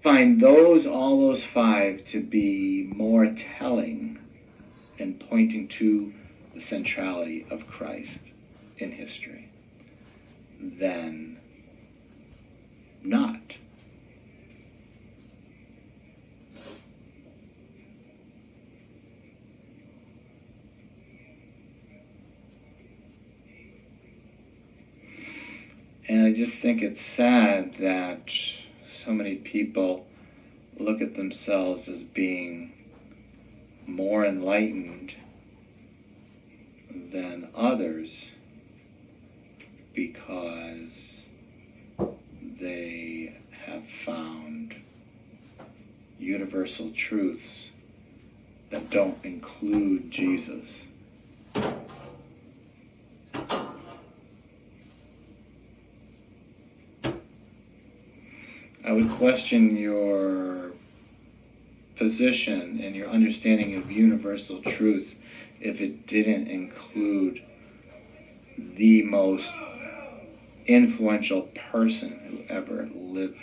find all those five to be more telling and pointing to the centrality of Christ in history than not. And I just think it's sad that so many people look at themselves as being more enlightened than others because they have found universal truths that don't include Jesus. I would question your position and your understanding of universal truths if it didn't include the most influential person who ever lived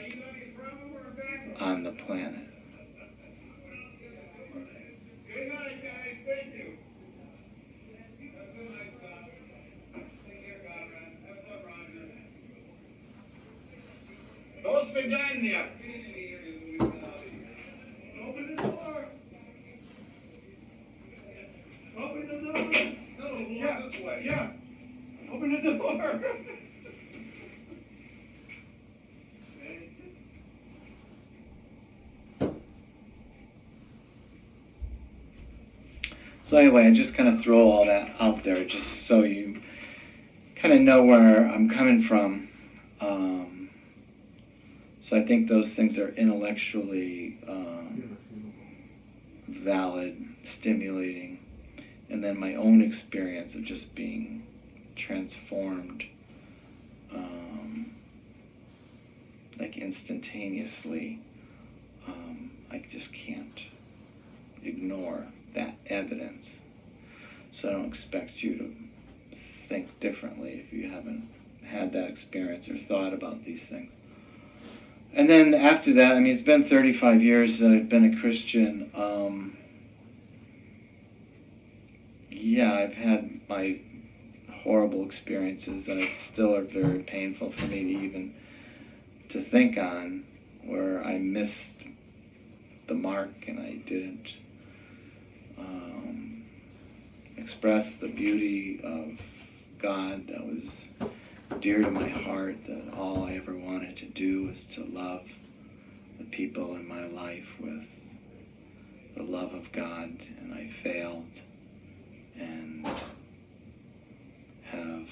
on the planet. Those behind there. Open the door. Open the door. No, yeah, this way. Yeah. Open the door. So anyway, I just kind of throw all that out there just so you kind of know where I'm coming from. So I think those things are intellectually valid, stimulating, and then my own experience of just being transformed like instantaneously. I just can't ignore that evidence. So I don't expect you to think differently if you haven't had that experience or thought about these things. And then after that, I mean, it's been 35 years that I've been a Christian. Yeah, I've had my horrible experiences that still are very painful for me to even to think on, where I missed the mark and I didn't express the beauty of God that was dear to my heart, that all I ever wanted to do was to love the people in my life with the love of God, and I failed and I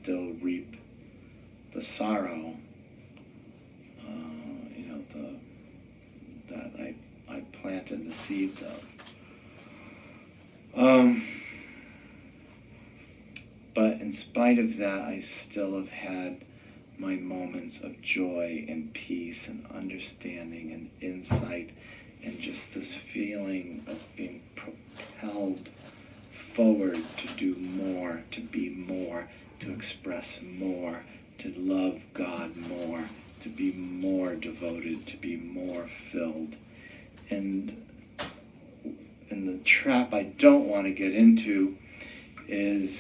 still reap the sorrow, that I planted the seeds of. But in spite of that, I still have had my moments of joy and peace and understanding and insight and just this feeling of being propelled forward to do more, to be more, to express more, to love God more, to be more devoted, to be more filled. And the trap I don't want to get into is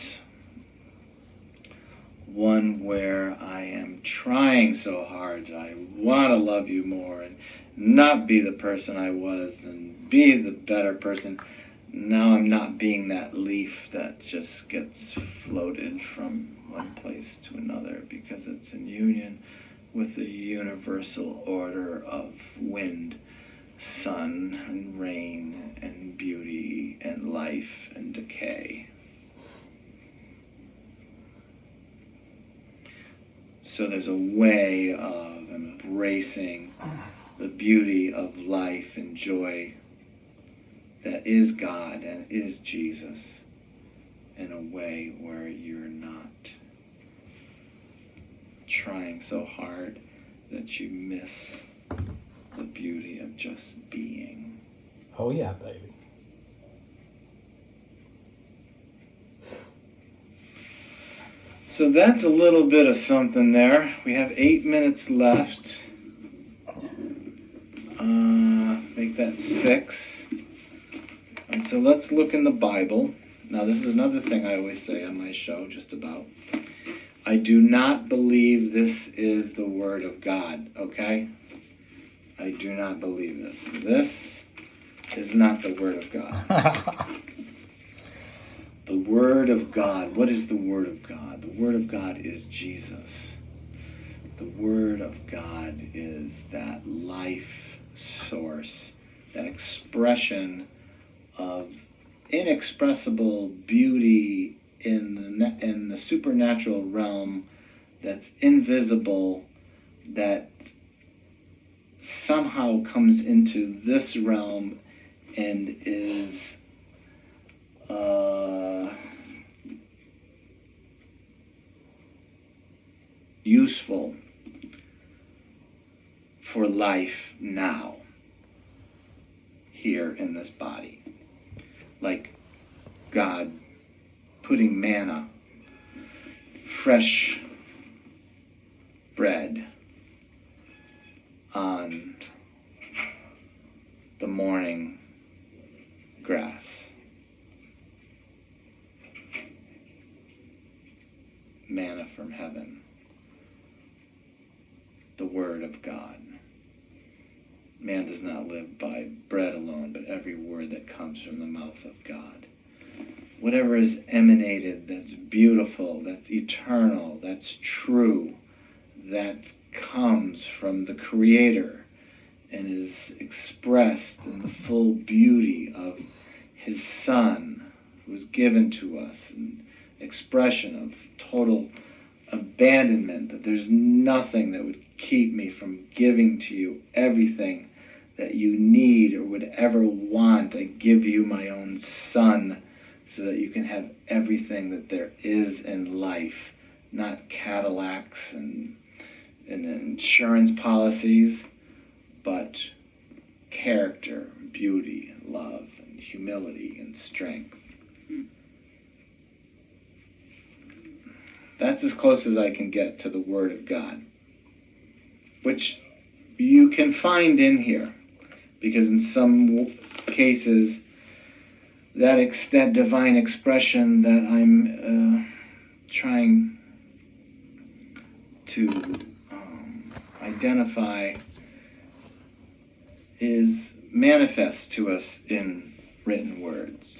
one where I am trying so hard. I want to love you more and not be the person I was and be the better person. Now I'm not being that leaf that just gets floated from one place to another because it's in union with the universal order of wind, sun, and rain, and beauty, and life, and decay. So there's a way of embracing the beauty of life and joy that is God and is Jesus in a way where you're not trying so hard that you miss the beauty of just being. Oh yeah, baby. So that's a little bit of something there. We have 8 minutes left. 6. And so let's look in the Bible. Now this is another thing I always say on my show, just about. I do not believe this is the Word of God, okay? I do not believe this. This is not the Word of God. The Word of God. What is the Word of God? The Word of God is Jesus. The Word of God is that life source, that expression of inexpressible beauty in the supernatural realm that's invisible, that somehow comes into this realm and is useful for life now, here in this body. Like God putting manna, fresh bread, on the morning grass. Manna from heaven. The Word of God. Man does not live by bread alone, but every word that comes from the mouth of God. Whatever is emanated, that's beautiful, that's eternal, that's true, that comes from the Creator and is expressed in the full beauty of His Son, who was given to us, an expression of total abandonment, that there's nothing that would keep me from giving to you everything that you need or would ever want. I give you my own Son so that you can have everything that there is in life, not Cadillacs and insurance policies, but character, beauty, and love, and humility, and strength. That's as close as I can get to the Word of God, which you can find in here, because in some cases, that divine expression that I'm trying to identify is manifest to us in written words,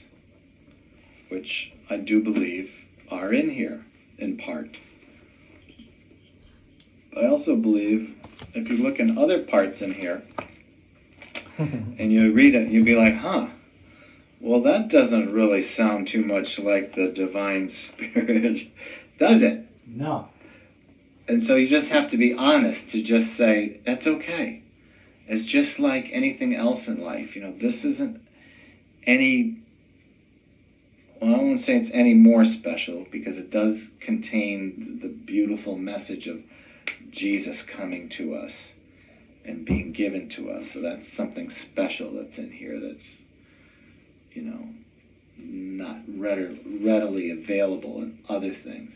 which I do believe are in here in part. But I also believe if you look in other parts in here and you read it, you'll be like, well, that doesn't really sound too much like the divine spirit, does it? No. And so you just have to be honest to just say, that's okay. It's just like anything else in life. You know, this isn't any, well, I won't say it's any more special, because it does contain the beautiful message of Jesus coming to us and being given to us. So that's something special that's in here that's, you know, not readily available in other things.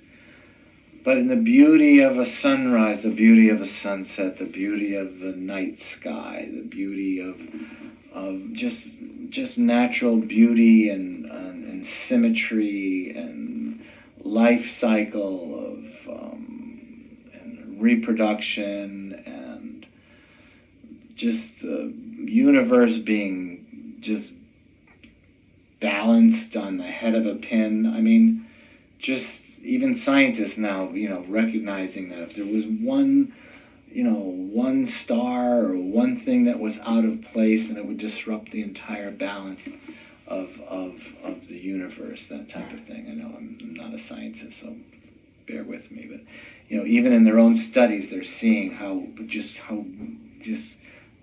But in the beauty of a sunrise, the beauty of a sunset, the beauty of the night sky, the beauty of just natural beauty and symmetry and life cycle of and reproduction, and just the universe being just balanced on the head of a pin. I mean, just even scientists now, you know, recognizing that if there was one star or one thing that was out of place, and it would disrupt the entire balance of the universe, that type of thing. I know I'm not a scientist, so bear with me, but you know, even in their own studies, they're seeing how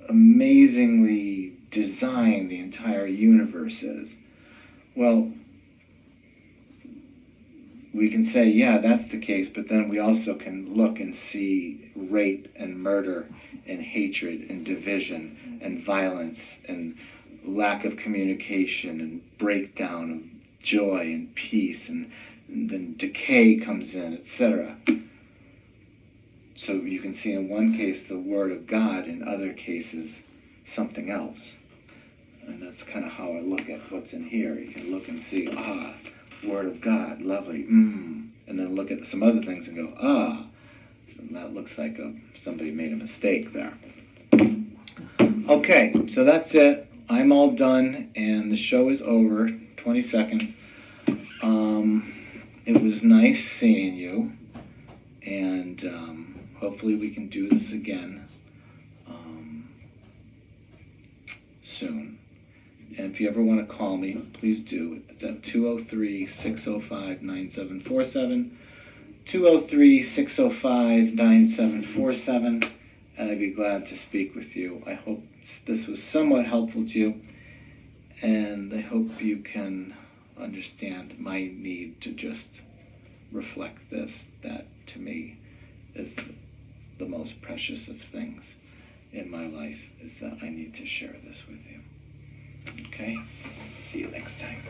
amazingly designed the entire universe is. Well, we can say, yeah, that's the case, but then we also can look and see rape and murder and hatred and division and violence and lack of communication and breakdown of joy and peace, and then decay comes in, etc. So you can see in one case the Word of God, in other cases something else. And that's kind of how I look at what's in here. You can look and see, Word of God, lovely, and then look at some other things and go, and that looks like somebody made a mistake there. Okay, so that's it. I'm all done, and the show is over. 20 seconds. It was nice seeing you, and hopefully we can do this again soon. And if you ever want to call me, please do. It's at 203-605-9747, 203-605-9747, and I'd be glad to speak with you. I hope this was somewhat helpful to you, and I hope you can understand my need to just reflect this, that to me is the most precious of things in my life, is that I need to share this with you. Okay? See you next time.